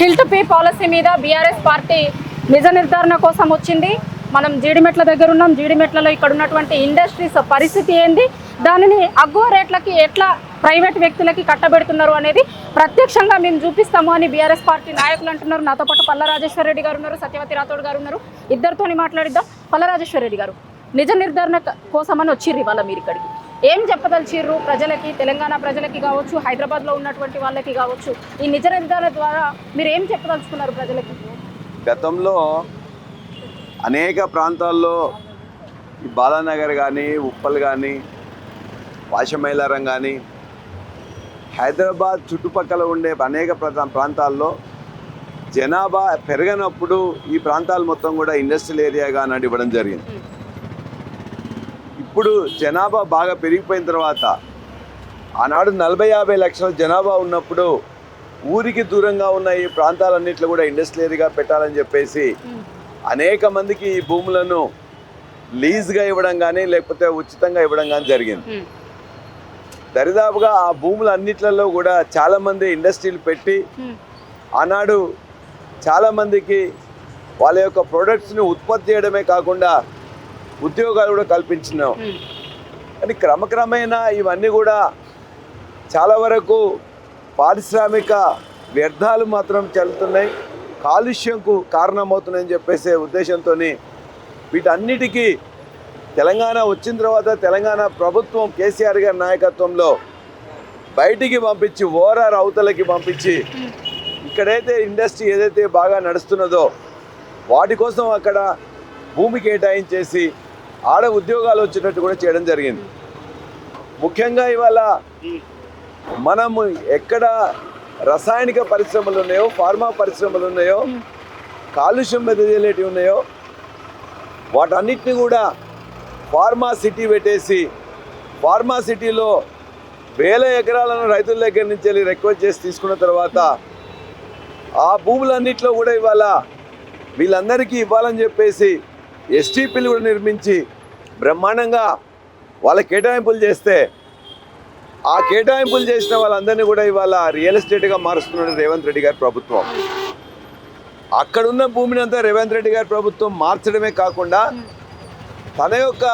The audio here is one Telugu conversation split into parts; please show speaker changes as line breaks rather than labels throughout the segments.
హిల్ టు పే పాలసీ మీద బీఆర్ఎస్ పార్టీ నిజ నిర్ధారణ కోసం వచ్చింది. మనం జీడిమెట్ల దగ్గర ఉన్నాం. జీడిమెట్లలో ఇక్కడ ఉన్నటువంటి ఇండస్ట్రీస్ పరిస్థితి ఏంది, దానిని అగ్గువ రేట్లకి ఎట్లా ప్రైవేట్ వ్యక్తులకి కట్టబెడుతున్నారు అనేది ప్రత్యక్షంగా మేము చూపిస్తాము అని బీఆర్ఎస్ పార్టీ నాయకులు అంటున్నారు. నాతో పాటు పల్లా రాజేశ్వర రెడ్డి గారు ఉన్నారు, సత్యవతి రాథోడ్ గారు ఉన్నారు. ఇద్దరితోని మాట్లాడిద్దాం. పల్లా రాజేశ్వర రెడ్డి గారు, నిజ నిర్ధారణ కోసమని వచ్చిర్రు ఇవాళ మీరు ఇక్కడికి. ఏం చెప్పదలిచిర్రు ప్రజలకి, తెలంగాణ ప్రజలకి కావచ్చు, హైదరాబాద్లో ఉన్నటువంటి వాళ్ళకి కావచ్చు, ఈ నిజ నిర్ధారణ ద్వారా మీరు ఏం చెప్పదలుచుకున్నారు ప్రజలకి?
గతంలో అనేక ప్రాంతాల్లో ఈ బాలానగర్ కానీ, ఉప్పల్ కానీ, వాషమైలారం కానీ, హైదరాబాద్ చుట్టుపక్కల ఉండే అనేక ప్రాంతాల్లో జనాభా పెరగనప్పుడు ఈ ప్రాంతాలు మొత్తం కూడా ఇండస్ట్రియల్ ఏరియాగా నాటి ఇవ్వడం జరిగింది. ఇప్పుడు జనాభా బాగా పెరిగిపోయిన తర్వాత ఆనాడు 40-50 లక్షల జనాభా ఉన్నప్పుడు ఊరికి దూరంగా ఉన్న ఈ ప్రాంతాలన్నింటిలో కూడా ఇండస్ట్రియల్ ఏరియాగా పెట్టాలని చెప్పేసి అనేక మందికి ఈ భూములను లీజ్గా ఇవ్వడం కానీ లేకపోతే ఉచితంగా ఇవ్వడం కానీ జరిగింది. దరిదాపుగా ఆ భూములన్నిట్లలో కూడా చాలామంది ఇండస్ట్రీలు పెట్టి ఆనాడు చాలామందికి వాళ్ళ యొక్క ప్రొడక్ట్స్ని ఉత్పత్తి చేయడమే కాకుండా ఉద్యోగాలు కూడా కల్పించినాం. కానీ క్రమక్రమేణా ఇవన్నీ కూడా చాలా వరకు పారిశ్రామిక వ్యర్థాలు మాత్రం చెల్లుతున్నాయి, కాలుష్యంకు కారణమవుతున్నాయని చెప్పేసే ఉద్దేశంతో వీటన్నిటికీ తెలంగాణ వచ్చిన తర్వాత తెలంగాణ ప్రభుత్వం కేసీఆర్ గారి నాయకత్వంలో బయటికి పంపించి ఓఆర్ఆర్ అవతలకి పంపించి ఇక్కడైతే ఇండస్ట్రీ ఏదైతే బాగా నడుస్తున్నదో వాటి కోసం అక్కడ భూమి కేటాయించేసి ఆడ ఉద్యోగాలు వచ్చేటట్టు కూడా చేయడం జరిగింది. ముఖ్యంగా ఇవాళ మనము ఎక్కడ రసాయనిక పరిశ్రమలు ఉన్నాయో, ఫార్మా పరిశ్రమలు ఉన్నాయో, కాలుష్యం వెదజల్లేటివి ఉన్నాయో వాటన్నిటిని కూడా ఫార్మా సిటీ పెట్టేసి ఫార్మా సిటీలో 1000 ఎకరాలను రైతుల దగ్గర నుంచి వెళ్ళి రిక్వెస్ట్ చేసి తీసుకున్న తర్వాత ఆ భూములన్నింటిలో కూడా ఇవాళ వీళ్ళందరికీ ఇవ్వాలని చెప్పేసి ఎస్టీపీలు కూడా నిర్మించి బ్రహ్మాండంగా వాళ్ళ కేటాయింపులు చేస్తే ఆ కేటాయింపులు చేసిన వాళ్ళందరినీ కూడా ఇవాళ రియల్ ఎస్టేట్గా మారుస్తున్నాడు రేవంత్ రెడ్డి గారి ప్రభుత్వం. అక్కడున్న భూమిని అంతా రేవంత్ రెడ్డి గారి ప్రభుత్వం మార్చడమే కాకుండా తన యొక్క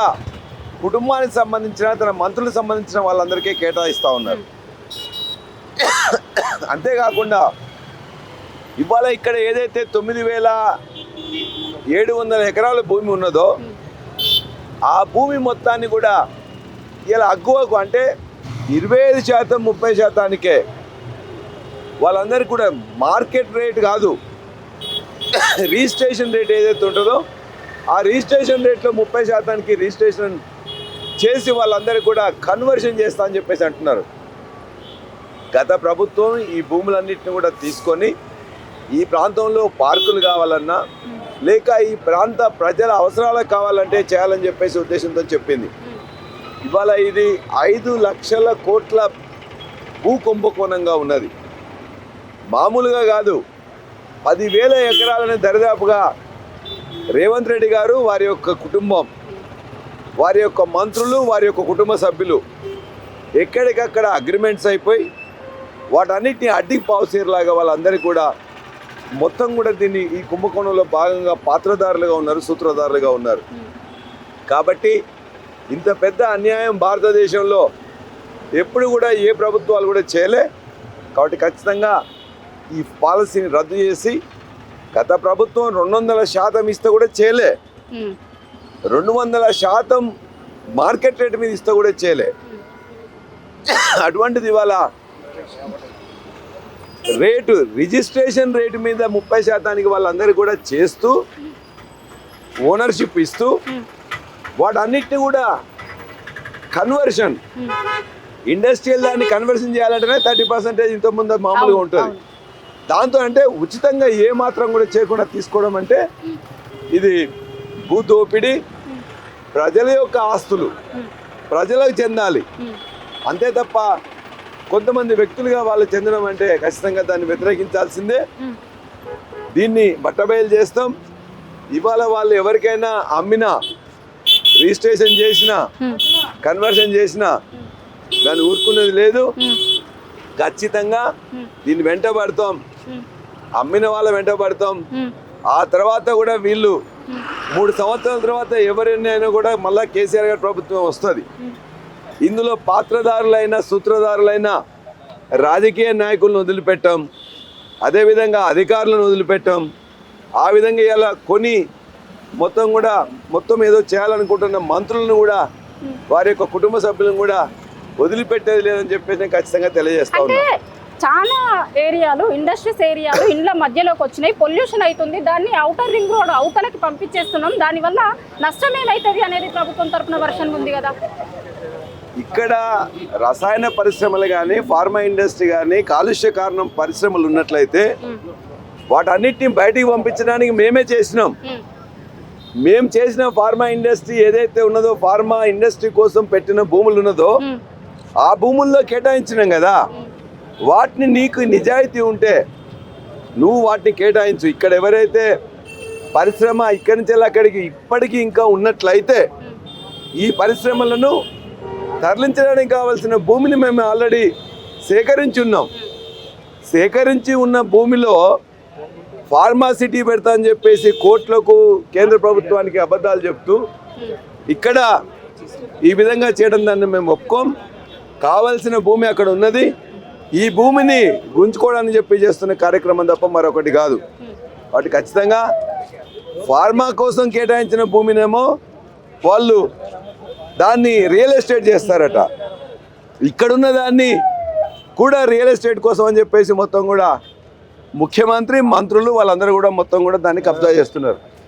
కుటుంబానికి సంబంధించిన, తన మంత్రులకు సంబంధించిన వాళ్ళందరికీ కేటాయిస్తూ ఉన్నారు. అంతేకాకుండా ఇవాళ ఇక్కడ ఏదైతే 9700 ఎకరాల భూమి ఉన్నదో ఆ భూమి మొత్తాన్ని కూడా ఇలా అగ్గువకు అంటే 25% 30%కే వాళ్ళందరికీ కూడా మార్కెట్ రేట్ కాదు, రిజిస్ట్రేషన్ రేట్ ఏదైతే ఉంటుందో ఆ రిజిస్ట్రేషన్ రేట్లో 30%కి రిజిస్ట్రేషన్ చేసి వాళ్ళందరికీ కూడా కన్వర్షన్ చేస్తా అని చెప్పేసి అంటున్నారు. గత ప్రభుత్వం ఈ భూములన్నింటినీ కూడా తీసుకొని ఈ ప్రాంతంలో పార్కులు కావాలన్నా లేక ఈ ప్రాంత ప్రజల అవసరాలకు కావాలంటే చేయాలని చెప్పేసి ఉద్దేశంతో చెప్పింది. ఇవాళ ఇది 5 లక్షల కోట్ల భూ కుంభకోణంగా ఉన్నది. మామూలుగా కాదు, 10,000 ఎకరాలని దరిదాపుగా రేవంత్ రెడ్డి గారు, వారి యొక్క కుటుంబం, వారి యొక్క మంత్రులు, వారి యొక్క కుటుంబ సభ్యులు ఎక్కడికక్కడ అగ్రిమెంట్స్ అయిపోయి వాటన్నిటిని అడ్డి పావుసీర్లాగా వాళ్ళందరికీ కూడా మొత్తం కూడా దీన్ని ఈ కుంభకోణంలో భాగంగా పాత్రధారులుగా ఉన్నారు, సూత్రధారులుగా ఉన్నారు. కాబట్టి ఇంత పెద్ద అన్యాయం భారతదేశంలో ఎప్పుడు కూడా ఏ ప్రభుత్వాలు కూడా చేయలే. కాబట్టి ఖచ్చితంగా ఈ పాలసీని రద్దు చేసి, గత ప్రభుత్వం 200% ఇస్తే కూడా చేయలే, 200% మార్కెట్ రేట్ మీద ఇస్తే కూడా చేయలే. అటువంటిది ఇవాళ రేటు, రిజిస్ట్రేషన్ రేటు మీద 30%కి వాళ్ళందరికీ కూడా చేస్తూ ఓనర్షిప్ ఇస్తూ వాటన్నిటిని కూడా కన్వర్షన్, ఇండస్ట్రియల్ దాన్ని కన్వర్షన్ చేయాలంటేనే 30% ఇంతకుముందు మామూలుగా ఉంటుంది. దాంతో అంటే ఉచితంగా ఏ మాత్రం కూడా చేయకుండా తీసుకోవడం అంటే ఇది భూదోపిడి, ప్రజల యొక్క ఆస్తులు ప్రజలకు చెందాలి అంతే తప్ప కొంతమంది వ్యక్తులుగా వాళ్ళు చెందడం అంటే ఖచ్చితంగా దాన్ని వ్యతిరేకించాల్సిందే. దీన్ని బట్టబయలు చేస్తాం. ఇవాళ వాళ్ళు ఎవరికైనా అమ్మినా, రిజిస్ట్రేషన్ చేసినా, కన్వర్షన్ చేసినా దాన్ని ఊరుకునేది లేదు. ఖచ్చితంగా దీన్ని వెంటబడతాం. అమ్మిన వాళ్ళ వెంట పడతాం.
ఉమ్,
ఆ తర్వాత కూడా వీళ్ళు 3 సంవత్సరాల తర్వాత ఎవరైనా కూడా మళ్ళా కేసీఆర్ గారి ప్రభుత్వం వస్తుంది. ఇందులో పాత్రదారులైన సూత్రధారులైన రాజకీయ నాయకులను వదిలిపెట్టాం, అదేవిధంగా అధికారులను వదిలిపెట్టాం. ఆ విధంగా ఇలా మొత్తం ఏదో చేయాలనుకుంటున్న మంత్రులను కూడా వారి యొక్క కుటుంబ సభ్యులను కూడా వదిలిపెట్టేది లేదని చెప్పేసి నేను ఖచ్చితంగా తెలియజేస్తా
అంటే
ఉన్నా.
చాలా ఏరియాలు ఇండస్ట్రీస్ ఏరియాలు ఇండ్ల మధ్యలోకి వచ్చినాయి, పొల్యూషన్ అవుతుంది, దాన్ని అవుటర్ రింగ్ రోడ్ అవతలకి పంపించేస్తున్నాం, దానివల్ల నష్టం ఏమవుతుంది అనేది ప్రభుత్వం తరపున వర్షన్ ఉంది కదా.
ఇక్కడ రసాయన పరిశ్రమలు కానీ ఫార్మా ఇండస్ట్రీ కానీ కాలుష్య కారణం పరిశ్రమలు ఉన్నట్లయితే వాటన్నిటిని బయటికి పంపించడానికి మేమే చేసినాం. మేము చేసిన ఫార్మా ఇండస్ట్రీ ఏదైతే ఉన్నదో, ఫార్మా ఇండస్ట్రీ కోసం పెట్టిన భూములు ఉన్నదో ఆ భూముల్లో కేటాయించినాం కదా. వాటిని నీకు నిజాయితీ ఉంటే నువ్వు వాటిని కేటాయించు. ఇక్కడ ఎవరైతే పరిశ్రమ ఇక్కడి నుంచి అక్కడికి ఇప్పటికీ ఇంకా ఉన్నట్లయితే ఈ పరిశ్రమలను తరలించడానికి కావాల్సిన భూమిని మేము ఆల్రెడీ సేకరించి ఉన్నాం. సేకరించి ఉన్న భూమిలో ఫార్మాసిటీ పెడతా అని చెప్పేసి కోర్టులకు కేంద్ర ప్రభుత్వానికి అబద్ధాలు చెప్తూ ఇక్కడ ఈ విధంగా చేయడం దాన్ని మేము ఒప్పుకోం. కావాల్సిన భూమి అక్కడ ఉన్నది. ఈ భూమిని గుంజుకోవడానికి చెప్పి చేస్తున్న కార్యక్రమం తప్ప మరొకటి కాదు. వాటి ఖచ్చితంగా ఫార్మా కోసం కేటాయించిన భూమినేమో వాళ్ళు దాన్ని రియల్ ఎస్టేట్ చేస్తారట, ఇక్కడున్న దాన్ని కూడా రియల్ ఎస్టేట్ కోసం అని చెప్పేసి మొత్తం కూడా ముఖ్యమంత్రి మంత్రులు వాళ్ళందరూ కూడా మొత్తం కూడా దాన్ని కబ్జా చేస్తున్నారు.